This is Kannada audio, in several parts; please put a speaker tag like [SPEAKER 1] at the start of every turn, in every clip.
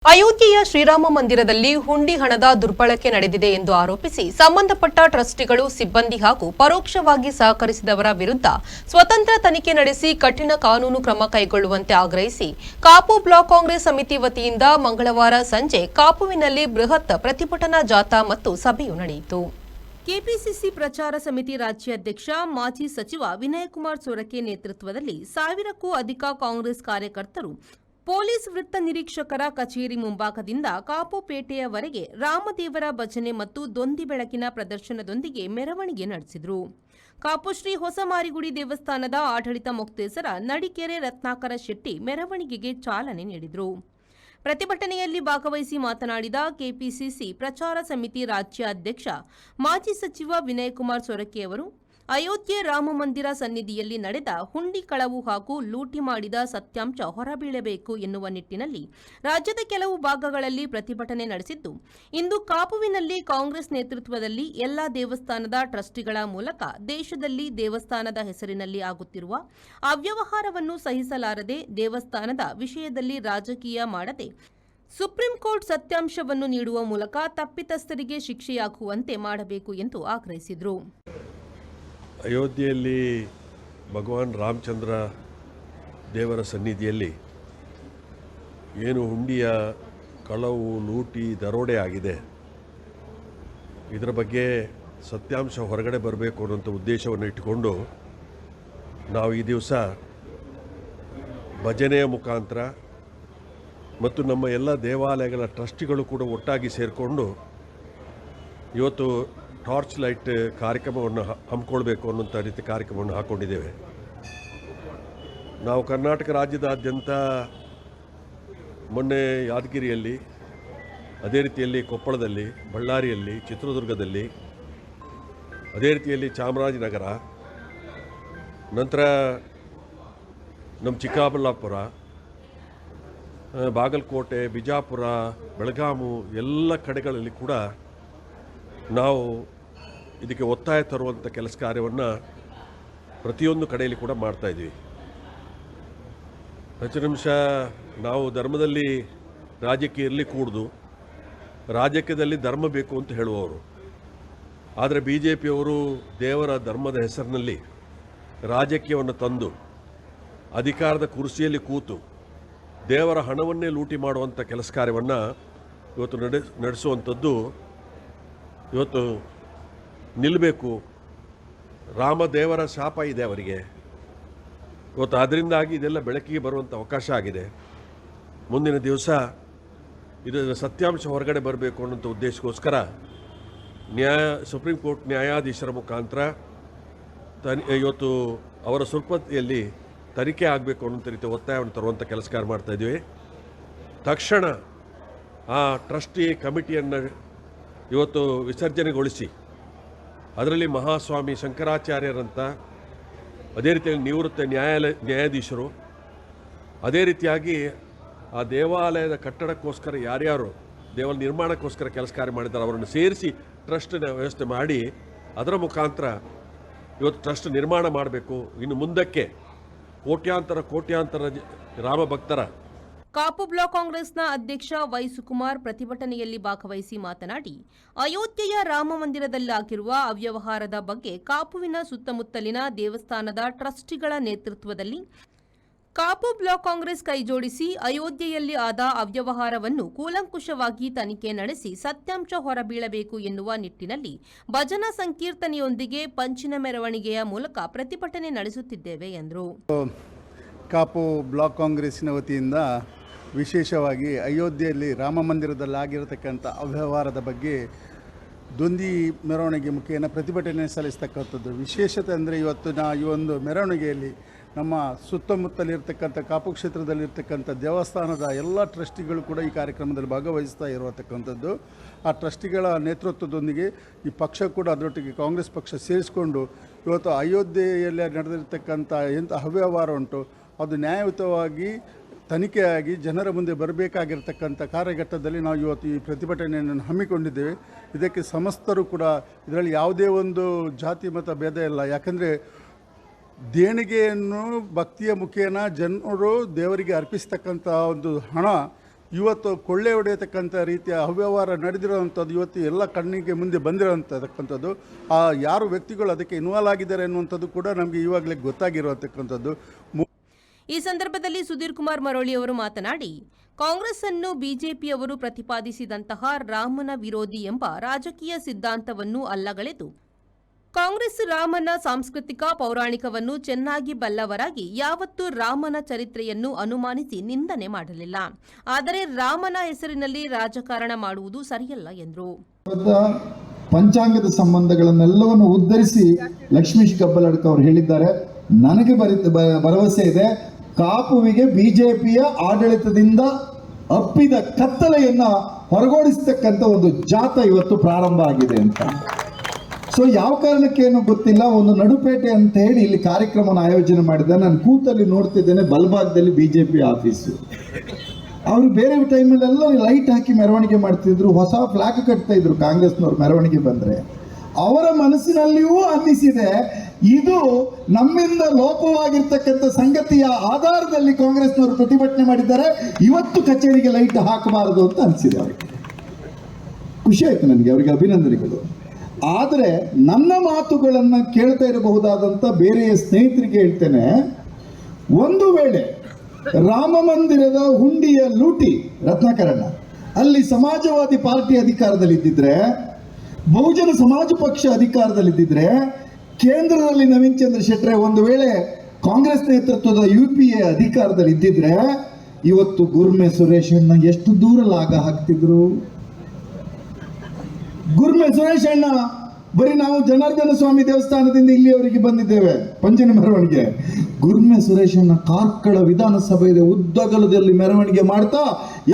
[SPEAKER 1] ಅಯೋಧ್ಯೆಯ ಶ್ರೀರಾಮ ಮಂದಿರದಲ್ಲಿ ಹುಂಡಿ ಹಣದ ದುರ್ಬಳಕೆ ನಡೆದಿದೆ ಎಂದು ಆರೋಪಿಸಿ ಸಂಬಂಧಪಟ್ಟ ಟ್ರಸ್ಟಿಗಳು ಸಿಬ್ಬಂದಿ ಹಾಗೂ ಪರೋಕ್ಷವಾಗಿ ಸಹಕರಿಸಿದವರ ವಿರುದ್ಧ ಸ್ವತಂತ್ರ ತನಿಖೆ ನಡೆಸಿ ಕಠಿಣ ಕಾನೂನು ಕ್ರಮ ಕೈಗೊಳ್ಳುವಂತೆ ಆಗ್ರಹಿಸಿ ಕಾಪು ಬ್ಲಾಕ್ ಕಾಂಗ್ರೆಸ್ ಸಮಿತಿ ವತಿಯಿಂದ ಮಂಗಳವಾರ ಸಂಜೆ ಕಾಪುವಿನಲ್ಲಿ ಬೃಹತ್ ಪ್ರತಿಭಟನಾ ಜಾಥಾ ಮತ್ತು ಸಭೆಯು ನಡೆಯಿತು. ಕೆಪಿಸಿಸಿ ಪ್ರಚಾರ ಸಮಿತಿ ರಾಜ್ಯಾಧ್ಯಕ್ಷ ಮಾಜಿ ಸಚಿವ ವಿನಯಕುಮಾರ್ ಸೊರಕೆ ನೇತೃತ್ವದಲ್ಲಿ 1000ಕ್ಕೂ ಅಧಿಕ ಕಾಂಗ್ರೆಸ್ ಕಾರ್ಯಕರ್ತರು ಪೊಲೀಸ್ ವೃತ್ತ ನಿರೀಕ್ಷಕರ ಕಚೇರಿ ಮುಂಭಾಗದಿಂದ ಕಾಪುಪೇಟೆಯವರೆಗೆ ರಾಮದೇವರ ಭಜನೆ ಮತ್ತು ದೊಂದಿ ಬೆಳಕಿನ ಪ್ರದರ್ಶನದೊಂದಿಗೆ ಮೆರವಣಿಗೆ ನಡೆಸಿದರು. ಕಾಪು ಶ್ರೀ ಹೊಸಮಾರಿಗುಡಿ ದೇವಸ್ಥಾನದ ಆಡಳಿತ ಮುಕ್ತೇಸರ ನಡಿಕೆರೆ ರತ್ನಾಕರ ಶೆಟ್ಟಿ ಮೆರವಣಿಗೆಗೆ ಚಾಲನೆ ನೀಡಿದರು. ಪ್ರತಿಭಟನೆಯಲ್ಲಿ ಭಾಗವಹಿಸಿ ಮಾತನಾಡಿದ ಕೆಪಿಸಿಸಿ ಪ್ರಚಾರ ಸಮಿತಿ ರಾಜ್ಯಾಧ್ಯಕ್ಷ ಮಾಜಿ ಸಚಿವ ವಿನಯಕುಮಾರ್ ಸೊರಕೆ ಅವರು, ಅಯೋಧ್ಯೆ ರಾಮ ಮಂದಿರ ಸನ್ನಿಧಿಯಲ್ಲಿ ನಡೆದ ಹುಂಡಿ ಕಳವು ಹಾಗೂ ಲೂಟಿ ಮಾಡಿದ ಸತ್ಯಾಂಶ ಹೊರಬೀಳಬೇಕು ಎನ್ನುವ ನಿಟ್ಟಿನಲ್ಲಿ ರಾಜ್ಯದ ಕೆಲವು ಭಾಗಗಳಲ್ಲಿ ಪ್ರತಿಭಟನೆ ನಡೆಸಿದ್ದು, ಇಂದು ಕಾಪುವಿನಲ್ಲಿ ಕಾಂಗ್ರೆಸ್ ನೇತೃತ್ವದಲ್ಲಿ ಎಲ್ಲಾ ದೇವಸ್ಥಾನದ ಟ್ರಸ್ಟಿಗಳ ಮೂಲಕ ದೇಶದಲ್ಲಿ ದೇವಸ್ಥಾನದ ಹೆಸರಿನಲ್ಲಿ ಆಗುತ್ತಿರುವ ಅವ್ಯವಹಾರವನ್ನು ಸಹಿಸಲಾರದೆ ದೇವಸ್ಥಾನದ ವಿಷಯದಲ್ಲಿ ರಾಜಕೀಯ ಮಾಡದೆ ಸುಪ್ರೀಂ ಕೋರ್ಟ್ ಸತ್ಯಾಂಶವನ್ನು ನೀಡುವ ಮೂಲಕ ತಪ್ಪಿತಸ್ಥರಿಗೆ ಶಿಕ್ಷೆಯಾಗುವಂತೆ ಮಾಡಬೇಕು ಎಂದು ಆಗ್ರಹಿಸಿದರು.
[SPEAKER 2] ಅಯೋಧ್ಯೆಯಲ್ಲಿ ಭಗವಾನ್ ರಾಮಚಂದ್ರ ದೇವರ ಸನ್ನಿಧಿಯಲ್ಲಿ ಏನು ಹುಂಡಿಯ ಕಳವು ಲೂಟಿ ದರೋಡೆ ಆಗಿದೆ, ಇದರ ಬಗ್ಗೆ ಸತ್ಯಾಂಶ ಹೊರಗಡೆ ಬರಬೇಕು ಅನ್ನೋಂಥ ಉದ್ದೇಶವನ್ನು ಇಟ್ಟುಕೊಂಡು ನಾವು ಈ ದಿವಸ ಭಜನೆಯ ಮುಖಾಂತರ ಮತ್ತು ನಮ್ಮ ಎಲ್ಲ ದೇವಾಲಯಗಳ ಟ್ರಸ್ಟಿಗಳು ಕೂಡ ಒಟ್ಟಾಗಿ ಸೇರಿಕೊಂಡು ಇವತ್ತು ಟಾರ್ಚ್ ಲೈಟ್ ಕಾರ್ಯಕ್ರಮವನ್ನು ಹಮ್ಮಿಕೊಳ್ಬೇಕು ಅನ್ನೋಂಥ ರೀತಿ ಕಾರ್ಯಕ್ರಮವನ್ನು ಹಾಕ್ಕೊಂಡಿದ್ದೇವೆ. ನಾವು ಕರ್ನಾಟಕ ರಾಜ್ಯದಾದ್ಯಂತ ಮೊನ್ನೆ ಯಾದಗಿರಿಯಲ್ಲಿ, ಅದೇ ರೀತಿಯಲ್ಲಿ ಕೊಪ್ಪಳದಲ್ಲಿ, ಬಳ್ಳಾರಿಯಲ್ಲಿ, ಚಿತ್ರದುರ್ಗದಲ್ಲಿ, ಅದೇ ರೀತಿಯಲ್ಲಿ ಚಾಮರಾಜನಗರ, ನಂತರ ನಮ್ಮ ಚಿಕ್ಕಬಳ್ಳಾಪುರ, ಬಾಗಲಕೋಟೆ, ಬಿಜಾಪುರ, ಬೆಳಗಾವಿ ಎಲ್ಲ ಕಡೆಗಳಲ್ಲಿ ಕೂಡ ನಾವು ಇದಕ್ಕೆ ಒತ್ತಾಯ ತರುವಂಥ ಕೆಲಸ ಕಾರ್ಯವನ್ನು ಪ್ರತಿಯೊಂದು ಕಡೆಯಲ್ಲಿ ಕೂಡ ಮಾಡ್ತಾಯಿದ್ವಿ. ಹೆಚ್ಚು ನಿಮಿಷ ನಾವು ಧರ್ಮದಲ್ಲಿ ರಾಜ್ಯಕ್ಕೆ ಇರಲಿ ಕೂಡುದು, ರಾಜಕೀಯದಲ್ಲಿ ಧರ್ಮ ಬೇಕು ಅಂತ ಹೇಳುವವರು. ಆದರೆ BJPಯವರು ದೇವರ ಧರ್ಮದ ಹೆಸರಿನಲ್ಲಿ ರಾಜಕೀಯವನ್ನು ತಂದು ಅಧಿಕಾರದ ಕುರ್ಚಿಯಲ್ಲಿ ಕೂತು ದೇವರ ಹಣವನ್ನೇ ಲೂಟಿ ಮಾಡುವಂಥ ಕೆಲಸ ಕಾರ್ಯವನ್ನು ಇವತ್ತು ನಡೆಸುವಂಥದ್ದು ಇವತ್ತು ನಿಲ್ಲಬೇಕು. ರಾಮದೇವರ ಶಾಪ ಇದೆ ಅವರಿಗೆ ಇವತ್ತು. ಅದರಿಂದಾಗಿ ಇದೆಲ್ಲ ಬೆಳಕಿಗೆ ಬರುವಂಥ ಅವಕಾಶ ಆಗಿದೆ. ಮುಂದಿನ ದಿವಸ ಇದರ ಸತ್ಯಾಂಶ ಹೊರಗಡೆ ಬರಬೇಕು ಅನ್ನೋಂಥ ಉದ್ದೇಶಕ್ಕೋಸ್ಕರ ಸುಪ್ರೀಂ ಕೋರ್ಟ್ ನ್ಯಾಯಾಧೀಶರ ಮುಖಾಂತರ ಇವತ್ತು ಅವರ ಸುರ್ಪತಿಯಲ್ಲಿ ತನಿಖೆ ಆಗಬೇಕು ಅನ್ನೋಂಥ ರೀತಿ ಒತ್ತಾಯವನ್ನು ತರುವಂಥ ಕೆಲಸ ಕಾರ್ಯ ಮಾಡ್ತಾಯಿದ್ವಿ. ತಕ್ಷಣ ಆ ಟ್ರಸ್ಟಿ ಕಮಿಟಿಯನ್ನು ಇವತ್ತು ವಿಸರ್ಜನೆಗೊಳಿಸಿ ಅದರಲ್ಲಿ ಮಹಾಸ್ವಾಮಿ ಶಂಕರಾಚಾರ್ಯರಂಥ, ಅದೇ ರೀತಿಯಲ್ಲಿ ನಿವೃತ್ತ ನ್ಯಾಯಾಧೀಶರು, ಅದೇ ರೀತಿಯಾಗಿ ಆ ದೇವಾಲಯದ ಕಟ್ಟಡಕ್ಕೋಸ್ಕರ ಯಾರ್ಯಾರು ದೇವಾಲಯ ನಿರ್ಮಾಣಕ್ಕೋಸ್ಕರ ಕೆಲಸ ಕಾರ್ಯ ಮಾಡಿದ್ದಾರೆ ಅವರನ್ನು ಸೇರಿಸಿ ಟ್ರಸ್ಟ್ನ ವ್ಯವಸ್ಥೆ ಮಾಡಿ ಅದರ ಮುಖಾಂತರ ಇವತ್ತು ಟ್ರಸ್ಟ್ ನಿರ್ಮಾಣ ಮಾಡಬೇಕು. ಇನ್ನು ಮುಂದಕ್ಕೆ ಕೋಟ್ಯಾಂತರ ರಾಮ ಭಕ್ತರ.
[SPEAKER 1] ಕಾಪು ಬ್ಲಾಕ್ ಕಾಂಗ್ರೆಸ್ನ ಅಧ್ಯಕ್ಷ ವೈ ಸುಕುಮಾರ್ ಪ್ರತಿಭಟನೆಯಲ್ಲಿ ಭಾಗವಹಿಸಿ ಮಾತನಾಡಿ, ಅಯೋಧ್ಯೆಯ ರಾಮ ಮಂದಿರದಲ್ಲಾಗಿರುವ ಅವ್ಯವಹಾರದ ಬಗ್ಗೆ ಕಾಪುವಿನ ಸುತ್ತಮುತ್ತಲಿನ ದೇವಸ್ಥಾನದ ಟ್ರಸ್ಟಿಗಳ ನೇತೃತ್ವದಲ್ಲಿ ಕಾಪು ಬ್ಲಾಕ್ ಕಾಂಗ್ರೆಸ್ ಕೈಜೋಡಿಸಿ ಅಯೋಧ್ಯೆಯಲ್ಲಿ ಆದ ಅವ್ಯವಹಾರವನ್ನು ಕೂಲಂಕುಷವಾಗಿ ತನಿಖೆ ನಡೆಸಿ ಸತ್ಯಾಂಶ ಹೊರಬೀಳಬೇಕು ಎನ್ನುವ ನಿಟ್ಟಿನಲ್ಲಿ ಭಜನಾ ಸಂಕೀರ್ತನೆಯೊಂದಿಗೆ ಪಂಚಿನ ಮೆರವಣಿಗೆಯ ಮೂಲಕ ಪ್ರತಿಭಟನೆ ನಡೆಸುತ್ತಿದ್ದೇವೆ ಎಂದರು.
[SPEAKER 3] ಕಾಪು ಬ್ಲಾಕ್ ಕಾಂಗ್ರೆಸ್ಸಿನ ವತಿಯಿಂದ ವಿಶೇಷವಾಗಿ ಅಯೋಧ್ಯೆಯಲ್ಲಿ ರಾಮ ಮಂದಿರದಲ್ಲಾಗಿರತಕ್ಕಂಥ ಅವ್ಯವಹಾರದ ಬಗ್ಗೆ ದೊಂದಿ ಮೆರವಣಿಗೆ ಮುಖೇನ ಪ್ರತಿಭಟನೆ ಸಲ್ಲಿಸ್ತಕ್ಕಂಥದ್ದು. ವಿಶೇಷತೆ ಅಂದರೆ ಇವತ್ತು ಈ ಒಂದು ಮೆರವಣಿಗೆಯಲ್ಲಿ ನಮ್ಮ ಸುತ್ತಮುತ್ತಲಿರ್ತಕ್ಕಂಥ ಕಾಪು ಕ್ಷೇತ್ರದಲ್ಲಿರ್ತಕ್ಕಂಥ ದೇವಸ್ಥಾನದ ಎಲ್ಲ ಟ್ರಸ್ಟಿಗಳು ಕೂಡ ಈ ಕಾರ್ಯಕ್ರಮದಲ್ಲಿ ಭಾಗವಹಿಸ್ತಾ ಇರತಕ್ಕಂಥದ್ದು. ಆ ಟ್ರಸ್ಟಿಗಳ ನೇತೃತ್ವದೊಂದಿಗೆ ಈ ಪಕ್ಷ ಕೂಡ ಅದರೊಟ್ಟಿಗೆ ಕಾಂಗ್ರೆಸ್ ಪಕ್ಷ ಸೇರಿಸಿಕೊಂಡು ಇವತ್ತು ಅಯೋಧ್ಯೆಯಲ್ಲಿ ನಡೆದಿರ್ತಕ್ಕಂಥ ಎಂಥ ಅವ್ಯವಹಾರ ಉಂಟು ಅದು ನ್ಯಾಯಯುತವಾಗಿ ತನಿಖೆಯಾಗಿ ಜನರ ಮುಂದೆ ಬರಬೇಕಾಗಿರ್ತಕ್ಕಂಥ ಕಾರ್ಯಘಟ್ಟದಲ್ಲಿ ನಾವು ಇವತ್ತು ಈ ಪ್ರತಿಭಟನೆಯನ್ನು ಹಮ್ಮಿಕೊಂಡಿದ್ದೇವೆ. ಇದಕ್ಕೆ ಸಮಸ್ತರು ಕೂಡ, ಇದರಲ್ಲಿ ಯಾವುದೇ ಒಂದು ಜಾತಿ ಮತ ಭೇದ ಇಲ್ಲ. ಯಾಕಂದರೆ ದೇಣಿಗೆಯನ್ನು ಭಕ್ತಿಯ ಮುಖೇನ ಜನರು ದೇವರಿಗೆ ಅರ್ಪಿಸ್ತಕ್ಕಂಥ ಒಂದು ಹಣ ಇವತ್ತು ಕೊಳ್ಳೆ ಹೊಡೆಯತಕ್ಕಂಥ ರೀತಿಯ ಅವ್ಯವಹಾರ ನಡೆದಿರೋವಂಥದ್ದು ಇವತ್ತು ಎಲ್ಲ ಕಣ್ಣಿಗೆ ಮುಂದೆ ಬಂದಿರೋಂಥಕ್ಕಂಥದ್ದು. ಆ ಯಾರು ವ್ಯಕ್ತಿಗಳು ಅದಕ್ಕೆ ಇನ್ವಾಲ್ವ್ ಆಗಿದ್ದಾರೆ ಅನ್ನುವಂಥದ್ದು ಕೂಡ ನಮಗೆ ಇವಾಗಲೇ ಗೊತ್ತಾಗಿರುವಂಥಕ್ಕಂಥದ್ದು.
[SPEAKER 1] ಈ ಸಂದರ್ಭದಲ್ಲಿ ಸುಧೀರ್ ಕುಮಾರ್ ಮರೋಳಿ ಅವರು ಮಾತನಾಡಿ, ಕಾಂಗ್ರೆಸ್ ಅನ್ನು ಬಿಜೆಪಿಯವರು ಪ್ರತಿಪಾದಿಸಿದಂತಹ ರಾಮನ ವಿರೋಧಿ ಎಂಬ ರಾಜಕೀಯ ಸಿದ್ಧಾಂತವನ್ನು ಅಲ್ಲಗಳೆದು ಕಾಂಗ್ರೆಸ್ ರಾಮನ ಸಾಂಸ್ಕೃತಿಕ ಪೌರಾಣಿಕವನ್ನು ಚೆನ್ನಾಗಿ ಬಲ್ಲವರಾಗಿ ಯಾವತ್ತೂ ರಾಮನ ಚರಿತ್ರೆಯನ್ನು ಅನುಮಾನಿಸಿ ನಿಂದನೆ ಮಾಡಲಿಲ್ಲ. ಆದರೆ ರಾಮನ ಹೆಸರಿನಲ್ಲಿ ರಾಜಕಾರಣ ಮಾಡುವುದು ಸರಿಯಲ್ಲ ಎಂದರು.
[SPEAKER 4] ಪಂಚಾಂಗದ ಸಂಬಂಧಗಳನ್ನೆಲ್ಲವನ್ನು ಉದ್ಧರಿಸಿ ಲಕ್ಷ್ಮೀಶ್ ಕಬ್ಬಲಡ್ಕ ಅವರು ಹೇಳಿದ್ದಾರೆ. ನನಗೆ ಭರವಸೆ ಇದೆ, ಕಾಪುವಿಗೆ ಬಿಜೆಪಿಯ ಆಡಳಿತದಿಂದ ಅಪ್ಪಿದ ಕತ್ತಲೆಯನ್ನ ಹೊರಗೋಡಿಸ್ತಕ್ಕಂಥ ಒಂದು ಜಾತ ಇವತ್ತು ಪ್ರಾರಂಭ ಆಗಿದೆ ಅಂತ. ಸೊ ಯಾವ ಕಾರಣಕ್ಕೇನು ಗೊತ್ತಿಲ್ಲ, ಒಂದು ನಡುಪೇಟೆ ಅಂತ ಹೇಳಿ ಇಲ್ಲಿ ಕಾರ್ಯಕ್ರಮವನ್ನು ಆಯೋಜನೆ ಮಾಡಿದ. ನಾನು ಕೂತಲ್ಲಿ ನೋಡ್ತಿದ್ದೇನೆ, ಬಲಭಾಗದಲ್ಲಿ ಬಿಜೆಪಿ ಆಫೀಸು. ಅವರು ಬೇರೆ ಟೈಮಲ್ಲೆಲ್ಲ ಲೈಟ್ ಹಾಕಿ ಮೆರವಣಿಗೆ ಮಾಡ್ತಿದ್ರು, ಹೊಸ ಫ್ಲಾಗ್ ಕಟ್ತಾ ಇದ್ರು ಕಾಂಗ್ರೆಸ್ನವ್ರು ಮೆರವಣಿಗೆ ಬಂದರೆ. ಅವರ ಮನಸ್ಸಿನಲ್ಲಿಯೂ ಅನ್ನಿಸಿದೆ, ಇದು ನಮ್ಮಿಂದ ಲೋಪವಾಗಿರ್ತಕ್ಕಂಥ ಸಂಗತಿಯ ಆಧಾರದಲ್ಲಿ ಕಾಂಗ್ರೆಸ್ನವರು ಪ್ರತಿಭಟನೆ ಮಾಡಿದ್ದಾರೆ, ಇವತ್ತು ಕಚೇರಿಗೆ ಲೈಟ್ ಹಾಕಬಾರದು ಅಂತ ಅನಿಸಿದೆ ಅವರಿಗೆ. ಖುಷಿ ಆಯ್ತು ನನಗೆ, ಅವರಿಗೆ ಅಭಿನಂದನೆಗಳು. ಆದರೆ ನನ್ನ ಮಾತುಗಳನ್ನು ಕೇಳ್ತಾ ಇರಬಹುದಾದಂಥ ಬೇರೆಯ ಸ್ನೇಹಿತರಿಗೆ ಹೇಳ್ತೇನೆ, ಒಂದು ವೇಳೆ ರಾಮ ಮಂದಿರದ ಹುಂಡಿಯ ಲೂಟಿ ರತ್ನಾಕರಣ ಅಲ್ಲಿ ಸಮಾಜವಾದಿ ಪಾರ್ಟಿ ಅಧಿಕಾರದಲ್ಲಿದ್ದಿದ್ರೆ, ಬಹುಜನ ಸಮಾಜ ಪಕ್ಷ ಅಧಿಕಾರದಲ್ಲಿದ್ದಿದ್ರೆ, ಕೇಂದ್ರದಲ್ಲಿ ನವೀನ್ ಚಂದ್ರ ಶೆಟ್ಟರೆ ಒಂದು ವೇಳೆ ಕಾಂಗ್ರೆಸ್ ನೇತೃತ್ವದ UPA ಅಧಿಕಾರದಲ್ಲಿ ಇದ್ದಿದ್ರೆ, ಇವತ್ತು ಗುರ್ಮೆ ಸುರೇಶಣ್ಣ ಎಷ್ಟು ದೂರ ಲಾಗ ಹಾಕ್ತಿದ್ರು. ಗುರ್ಮೆ ಸುರೇಶ್ ಅಣ್ಣ ಬರೀ ನಾವು ಜನಾರ್ದನ ಸ್ವಾಮಿ ದೇವಸ್ಥಾನದಿಂದ ಇಲ್ಲಿಯವರೆಗೆ ಬಂದಿದ್ದೇವೆ ಪಂಚನ ಮೆರವಣಿಗೆ. ಗುರ್ಮೆ ಸುರೇಶ್ ಅಣ್ಣ ಕಾರ್ಕಳ ವಿಧಾನಸಭೆಯ ಉದ್ದಗಲದಲ್ಲಿ ಮೆರವಣಿಗೆ ಮಾಡ್ತಾ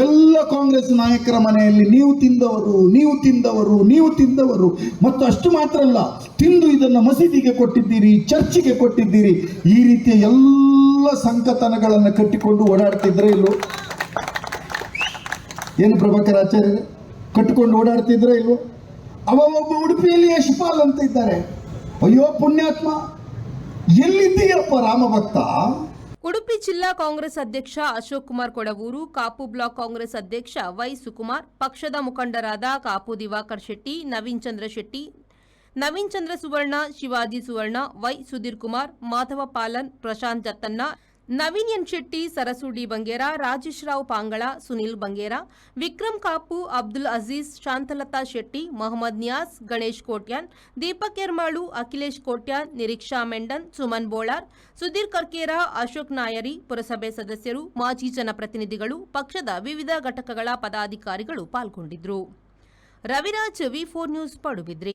[SPEAKER 4] ಎಲ್ಲ ಕಾಂಗ್ರೆಸ್ ನಾಯಕರ ಮನೆಯಲ್ಲಿ ನೀವು ತಿಂದವರು, ನೀವು ತಿಂದವರು, ನೀವು ತಿಂದವರು, ಮತ್ತು ಅಷ್ಟು ಮಾತ್ರ ಅಲ್ಲ, ತಿಂದು ಇದನ್ನು ಮಸೀದಿಗೆ ಕೊಟ್ಟಿದ್ದೀರಿ, ಚರ್ಚಿಗೆ ಕೊಟ್ಟಿದ್ದೀರಿ, ಈ ರೀತಿಯ ಎಲ್ಲ ಸಂಕತನಗಳನ್ನು ಕಟ್ಟಿಕೊಂಡು ಓಡಾಡ್ತಿದ್ರೆ ಇಲ್ಲೋ? ಏನು ಪ್ರಭಾಕರ್ ಆಚಾರ್ಯರೇ, ಕಟ್ಟಿಕೊಂಡು ಓಡಾಡ್ತಿದ್ರೆ ಇಲ್ವೋ? ಅವ ಒಬ್ಬ ಉಡುಪಿಯಲ್ಲಿ ಯಶ್ಪಾಲ್ ಅಂತ ಇದ್ದಾರೆ. ಅಯ್ಯೋ ಪುಣ್ಯಾತ್ಮ, ಎಲ್ಲಿದ್ದೀಯಪ್ಪ ರಾಮಭಕ್ತ?
[SPEAKER 1] ಉಡುಪಿ ಜಿಲ್ಲಾ ಕಾಂಗ್ರೆಸ್ ಅಧ್ಯಕ್ಷ ಅಶೋಕ್ ಕುಮಾರ್ ಕೊಡವೂರು, ಕಾಪು ಬ್ಲಾಕ್ ಕಾಂಗ್ರೆಸ್ ಅಧ್ಯಕ್ಷ ವೈ ಸುಕುಮಾರ್, ಪಕ್ಷದ ಮುಖಂಡರಾದ Kapu Diwakar Shetty, Naveen Chandra Shetty, Naveen Chandra Suvarna, Shivaji Suvarna, Y Sudhir Kumar, Madhava Palan, Prashant Jathanna, Naveen N Shetty, Sarasu D Bangera, Rajesh Rao Pangala, Sunil Bangera, Vikram Kapu, Abdul Aziz, Shantalatha Shetty, Mohammad Niyas, Ganesh Kotian, Deepak Yermal, Akhilesh Kotian, Niriksha Mendon, Suman Bolar, Sudhir Karkera, Ashok Nayari, ಪುರಸಭೆ ಸದಸ್ಯರು, ಮಾಜಿ ಜನಪ್ರತಿನಿಧಿಗಳು, ಪಕ್ಷದ ವಿವಿಧ ಘಟಕಗಳ ಪದಾಧಿಕಾರಿಗಳು ಪಾಲ್ಗೊಂಡಿದ್ದರು. ರವಿರಾಜ್, ವಿ4 ನ್ಯೂಸ್, ಪಡುಬಿದ್ರಿ.